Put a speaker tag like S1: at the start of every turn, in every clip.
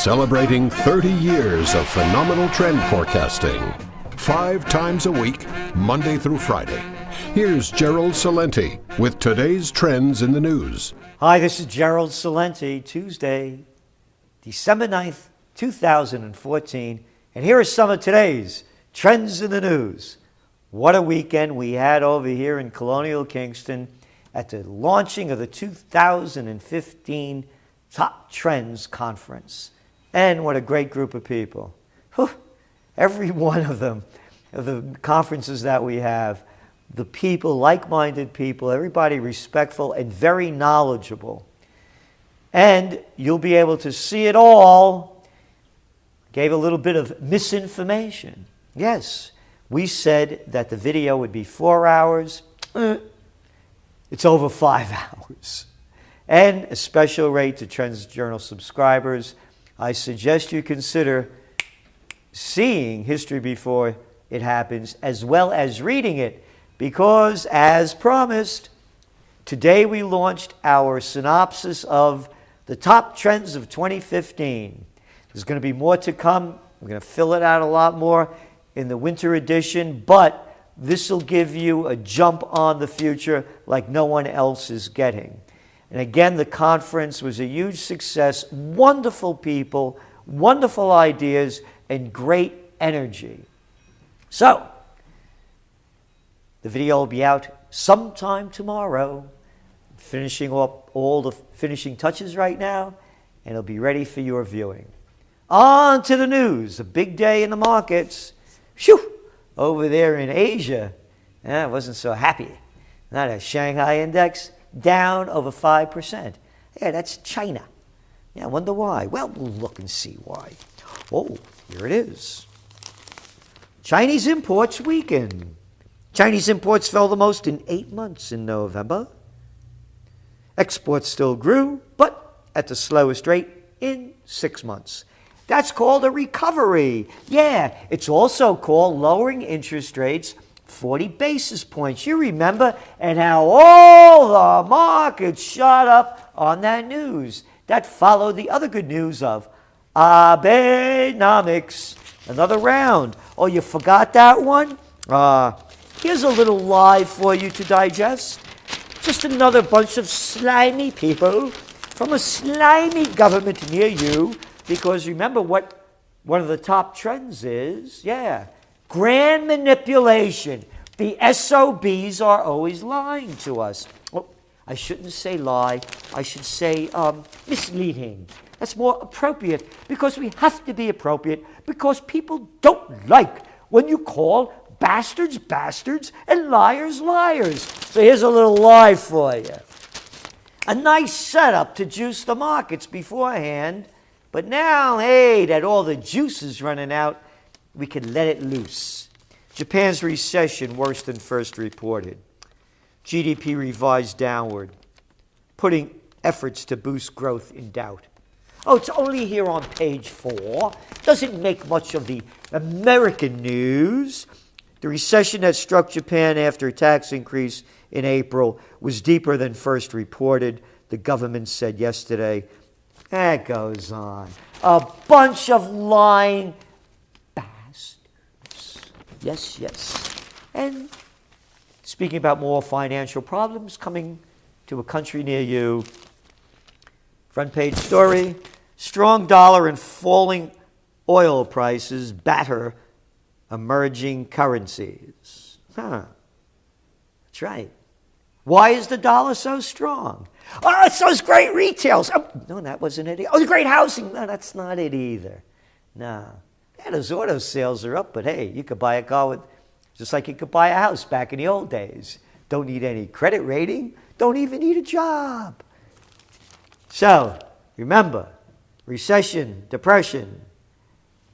S1: celebrating 30 years of phenomenal trend forecasting. 5 times a week, Monday through Friday. Here's Gerald Celente with today's trends in the news.
S2: Hi, this is Gerald Celente, Tuesday, December 9th, 2014. And here are some of today's trends in the news. What a weekend we had over here in Colonial Kingston at the launching of the 2015 Top Trends Conference. And what a great group of people. Whew. Every one of them, of the conferences that we have, the people, like-minded people, everybody respectful and very knowledgeable. And you'll be able to see it all. Gave a little bit of misinformation. Yes, we said that the video would be 4 hours. It's over 5 hours. And a special rate to Trends Journal subscribers. I suggest you consider seeing history before it happens as well as reading it, because as promised, today we launched our synopsis of the top trends of 2015. There's going to be more to come. We're going to fill it out a lot more in the winter edition, but this will give you a jump on the future like no one else is getting. And again, the conference was a huge success. Wonderful people, wonderful ideas, and great energy. So, the video will be out sometime tomorrow. Finishing up all the finishing touches right now, and it'll be ready for your viewing. On to the news. A big day in the markets. Phew! Over there in Asia, I wasn't so happy. Not a Shanghai index, down over 5%. Yeah, that's China. Yeah, I wonder why. Well, we'll look and see why. Oh, here it is. Chinese imports weakened. Chinese imports fell the most in 8 months in November. Exports still grew, but at the slowest rate in 6 months. That's called a recovery. Yeah, it's also called lowering interest rates 40 basis points. You remember, and how all the markets shot up on that news. That followed the other good news of Abenomics. Another round. Oh, you forgot that one? Here's a little lie for you to digest. Just another bunch of slimy people from a slimy government near you. Because remember what one of the top trends is? Yeah, grand manipulation. The SOBs are always lying to us. Well, I shouldn't say lie. I should say misleading. That's more appropriate, because we have to be appropriate, because people don't like when you call bastards bastards and liars liars. So here's a little lie for you. A nice setup to juice the markets beforehand. But now, hey, that all the juice is running out, we can let it loose. Japan's recession worse than first reported. GDP revised downward, putting efforts to boost growth in doubt. Oh, it's only here on page 4. Doesn't make much of the American news. The recession that struck Japan after a tax increase in April was deeper than first reported, the government said yesterday. That goes on. A bunch of lying bastards. Yes, yes. And speaking about more financial problems coming to a country near you, front page story, strong dollar and falling oil prices batter emerging currencies. That's right. Why is the dollar so strong? Oh, it's those great retails. Oh, no, that wasn't it. Oh, the great housing. No, that's not it either. No. Yeah, those auto sales are up, but hey, you could buy a car with, just like you could buy a house back in the old days. Don't need any credit rating. Don't even need a job. So, remember, recession, depression,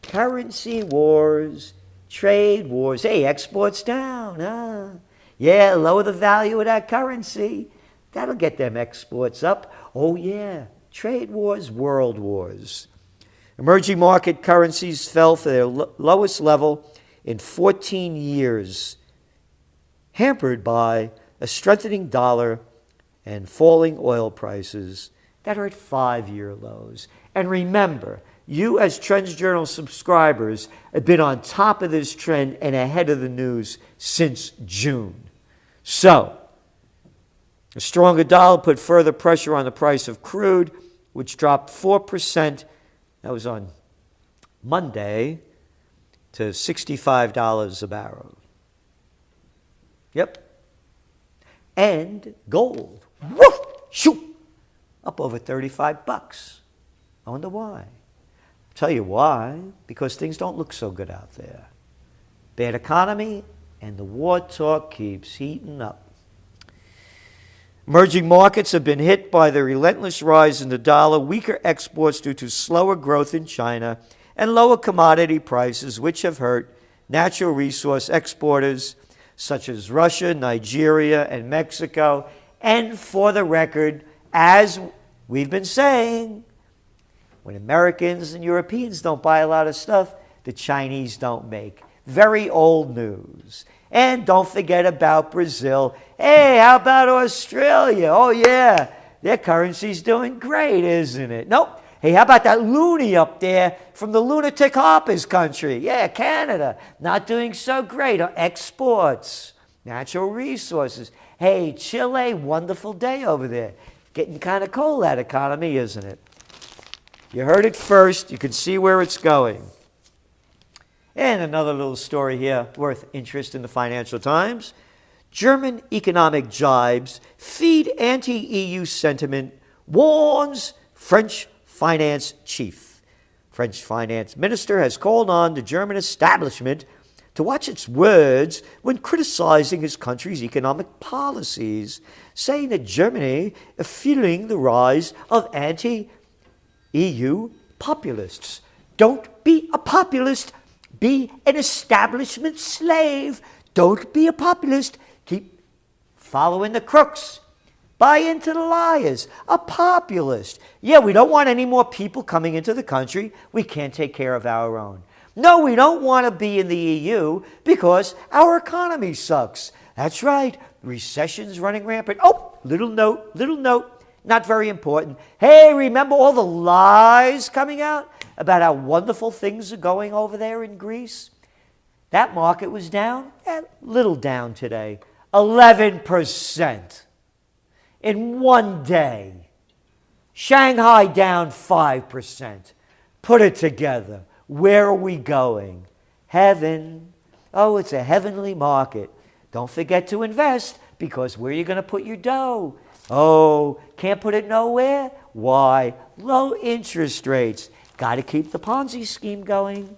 S2: currency wars, trade wars. Hey, exports down. Yeah, lower the value of that currency. That'll get them exports up. Oh, yeah, trade wars, world wars. Emerging market currencies fell to their lowest level in 14 years, hampered by a strengthening dollar and falling oil prices that are at 5-year lows. And remember, you as Trends Journal subscribers have been on top of this trend and ahead of the news since June. So, a stronger dollar put further pressure on the price of crude, which dropped 4%, that was on Monday, to $65 a barrel. Yep. And gold, woof, shoot, up over 35 bucks. I wonder why. I'll tell you why. Because things don't look so good out there. Bad economy, and the war talk keeps heating up. Emerging markets have been hit by the relentless rise in the dollar, weaker exports due to slower growth in China, and lower commodity prices, which have hurt natural resource exporters such as Russia, Nigeria, and Mexico. And for the record, as we've been saying, when Americans and Europeans don't buy a lot of stuff, the Chinese don't make. Very old news. And don't forget about Brazil. Hey, how about Australia? Oh, yeah, their currency's doing great, isn't it? Nope. Hey, how about that loony up there from the lunatic Harper's country? Yeah, Canada, not doing so great. Exports, natural resources. Hey, Chile, wonderful day over there. Getting kind of cold, that economy, isn't it? You heard it first. You can see where it's going. And another little story here worth interest in the Financial Times. German economic jibes feed anti-EU sentiment, warns French finance chief. French finance minister has called on the German establishment to watch its words when criticizing his country's economic policies, saying that Germany is fueling the rise of anti-EU populists. Don't be a populist. Be an establishment slave. Don't be a populist. Keep following the crooks. Buy into the liars. A populist. Yeah, we don't want any more people coming into the country. We can't take care of our own. No, we don't want to be in the EU because our economy sucks. That's right. Recession's running rampant. Oh, little note. Not very important. Hey, remember all the lies coming out about how wonderful things are going over there in Greece? That market was down, a little down today, 11% in one day. Shanghai down 5%. Put it together. Where are we going? Heaven. Oh, it's a heavenly market. Don't forget to invest, because where are you going to put your dough? Oh, can't put it nowhere? Why? Low interest rates. Got to keep the Ponzi scheme going.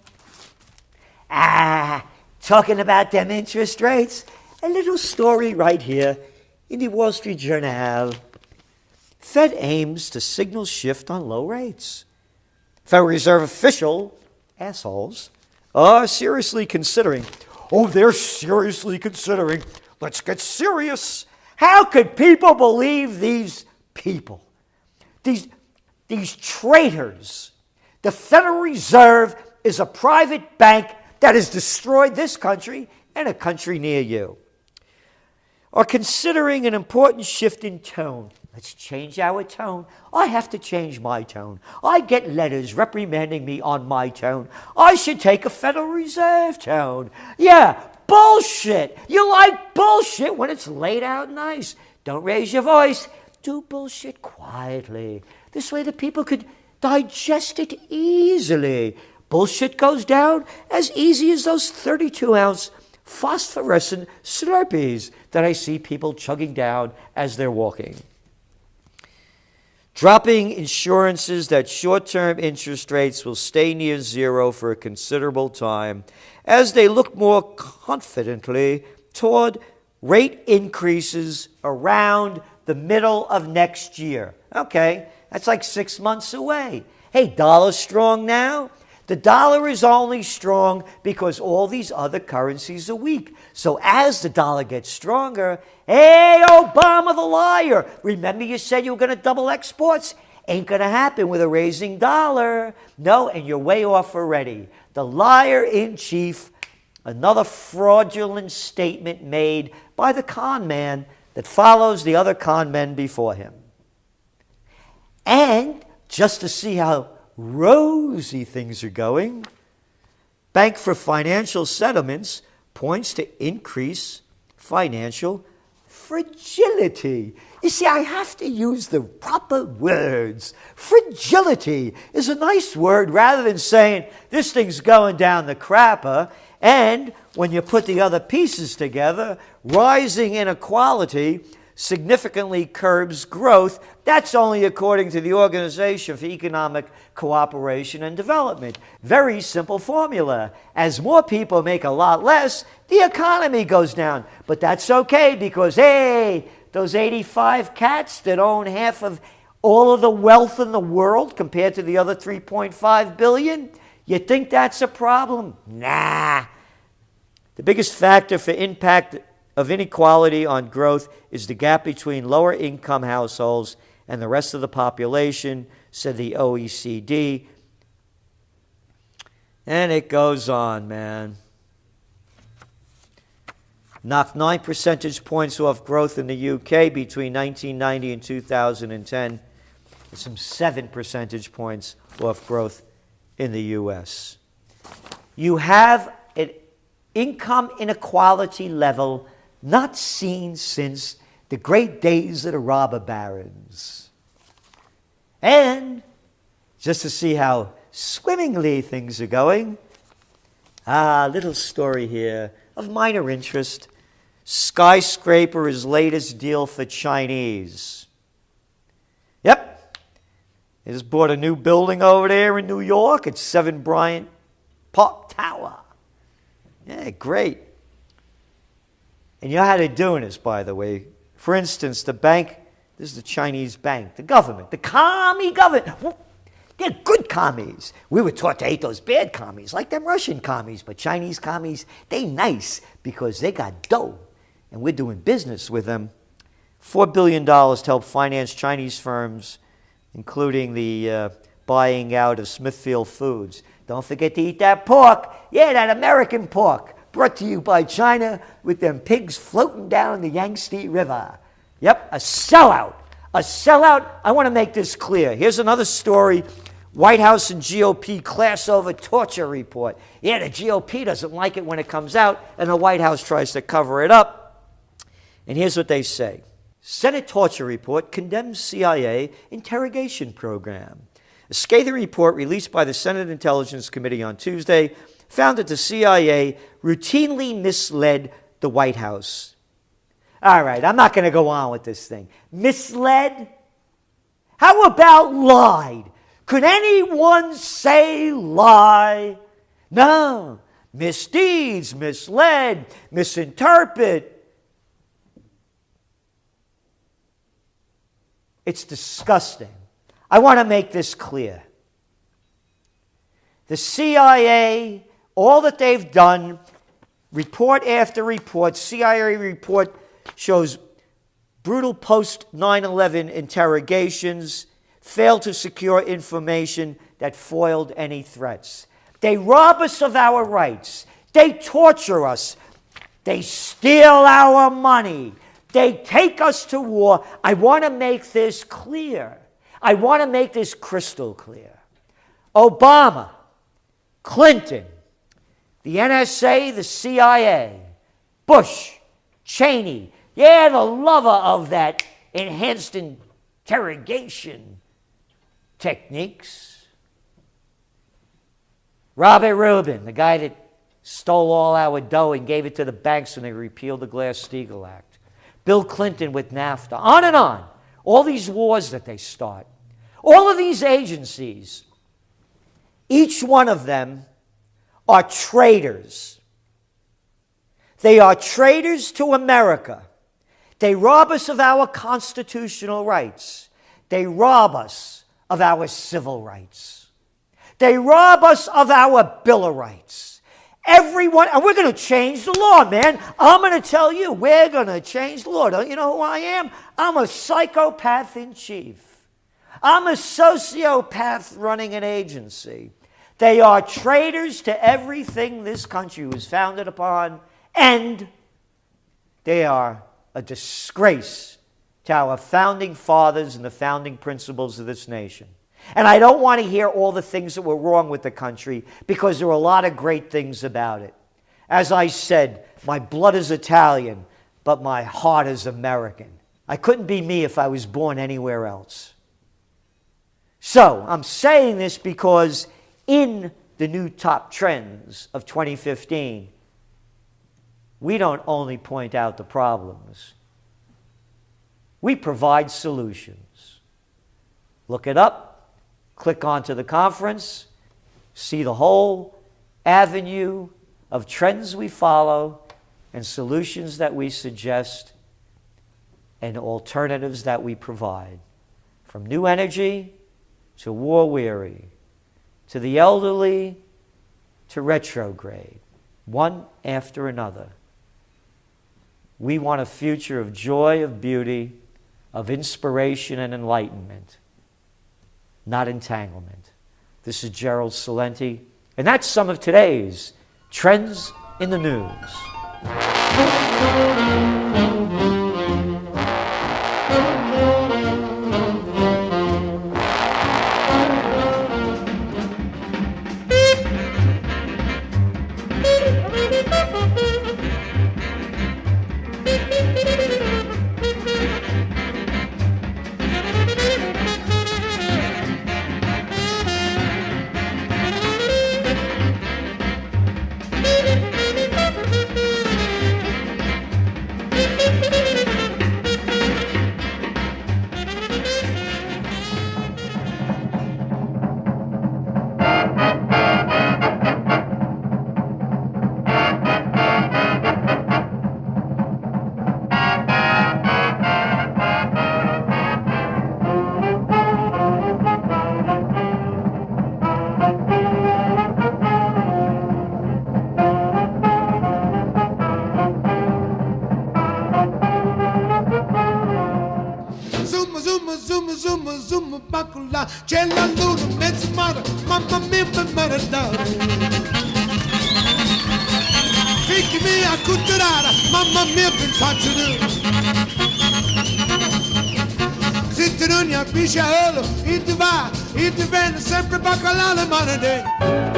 S2: Talking about them interest rates, a little story right here in the Wall Street Journal. Fed aims to signal shift on low rates. Federal Reserve official assholes are seriously considering. Oh, they're seriously considering. Let's get serious. How could people believe these people? These traitors. The Federal Reserve is a private bank that has destroyed this country and a country near you. Are considering an important shift in tone. Let's change our tone. I have to change my tone. I get letters reprimanding me on my tone. I should take a Federal Reserve tone. Yeah, bullshit. You like bullshit when it's laid out nice. Don't raise your voice. Do bullshit quietly. This way the people could digest it easily. Bullshit goes down as easy as those 32-ounce phosphorescent Slurpees that I see people chugging down as they're walking. Dropping insurances that short-term interest rates will stay near zero for a considerable time as they look more confidently toward rate increases around the middle of next year. Okay, that's like 6 months away. Hey, dollar strong now? The dollar is only strong because all these other currencies are weak. So as the dollar gets stronger, hey, Obama the liar, remember you said you were going to double exports? Ain't going to happen with a raising dollar. No, and you're way off already. The liar in chief, another fraudulent statement made by the con man that follows the other con men before him. And just to see how rosy things are going. Bank for Financial Settlements points to increase financial fragility. You see, I have to use the proper words. Fragility is a nice word rather than saying this thing's going down the crapper. And when you put the other pieces together, rising inequality significantly curbs growth. That's only according to the Organization for Economic Cooperation and Development. Very simple formula. As more people make a lot less, the economy goes down. But that's okay because, hey, those 85 cats that own half of all of the wealth in the world compared to the other 3.5 billion, you think that's a problem? Nah. The biggest factor for impact of inequality on growth is the gap between lower income households and the rest of the population, said the OECD. And it goes on, man. Knocked 9 percentage points off growth in the UK between 1990 and 2010. And some 7 percentage points off growth in the US. You have an income inequality level not seen since the great days of the robber barons. And just to see how swimmingly things are going, little story here of minor interest. Skyscraper is latest deal for Chinese. Yep. They just bought a new building over there in New York. It's 7 Bryant Park Tower. Yeah, great. And you know how they're doing this, by the way. For instance, the bank, this is the Chinese bank, the government, the commie government. They're good commies. We were taught to hate those bad commies, like them Russian commies. But Chinese commies, they nice because they got dough. And we're doing business with them. $4 billion to help finance Chinese firms, including the buying out of Smithfield Foods. Don't forget to eat that pork. Yeah, that American pork. Brought to you by China with them pigs floating down the Yangtze River. Yep, a sellout. A sellout. I want to make this clear. Here's another story. White House and GOP class over torture report. Yeah, the GOP doesn't like it when it comes out, and the White House tries to cover it up. And here's what they say. Senate torture report condemns CIA interrogation program. A scathing report released by the Senate Intelligence Committee on Tuesday found that the CIA routinely misled the White House. All right, I'm not going to go on with this thing. Misled? How about lied? Could anyone say lie? No. Misdeeds, misled, misinterpret. It's disgusting. I want to make this clear. The CIA, all that they've done, report after report, CIA report shows brutal post-9/11 interrogations, failed to secure information that foiled any threats. They rob us of our rights. They torture us. They steal our money. They take us to war. I want to make this clear. I want to make this crystal clear. Obama, Clinton, the NSA, the CIA, Bush, Cheney, yeah, the lover of that enhanced interrogation techniques. Robert Rubin, the guy that stole all our dough and gave it to the banks when they repealed the Glass-Steagall Act. Bill Clinton with NAFTA, on and on. All these wars that they start. All of these agencies, each one of them are traitors. They are traitors to America. They rob us of our constitutional rights. They rob us of our civil rights. They rob us of our Bill of Rights. Everyone, and we're going to change the law, man. I'm going to tell you, we're going to change the law. Don't you know who I am? I'm a psychopath in chief. I'm a sociopath running an agency. They are traitors to everything this country was founded upon, and they are a disgrace to our founding fathers and the founding principles of this nation. And I don't want to hear all the things that were wrong with the country, because there are a lot of great things about it. As I said, my blood is Italian, but my heart is American. I couldn't be me if I was born anywhere else. So I'm saying this because in the new top trends of 2015, we don't only point out the problems, we provide solutions. Look it up, click onto the conference, see the whole avenue of trends we follow and solutions that we suggest and alternatives that we provide. From new energy to war-weary, to the elderly, to retrograde, one after another. We want a future of joy, of beauty, of inspiration and enlightenment, not entanglement. This is Gerald Celente, and that's some of today's Trends in the News.
S3: bacula, c'è la luna, mezzo mare, mamma mia, per mare d'oro. Figli mia, culturale, mamma mia, pensate tu. Se tu non ne pisciolo, e ti va, e ti viene sempre bacala le mani dentro.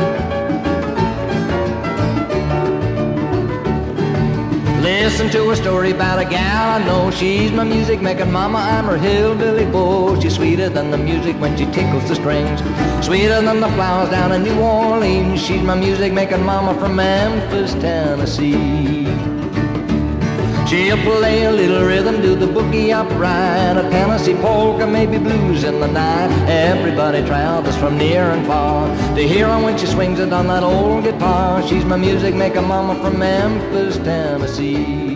S4: Listen to a story about a gal I know. She's my music-making mama, I'm her hillbilly beau. She's sweeter than the music when she tickles the strings, sweeter than the flowers down in New Orleans. She's my music-making mama from Memphis, Tennessee. She'll play a little rhythm, do the boogie upright, a Tennessee polka, maybe blues in the night. Everybody travels from near and far to hear her when she swings it on that old guitar. She's my music-making mama from Memphis, Tennessee.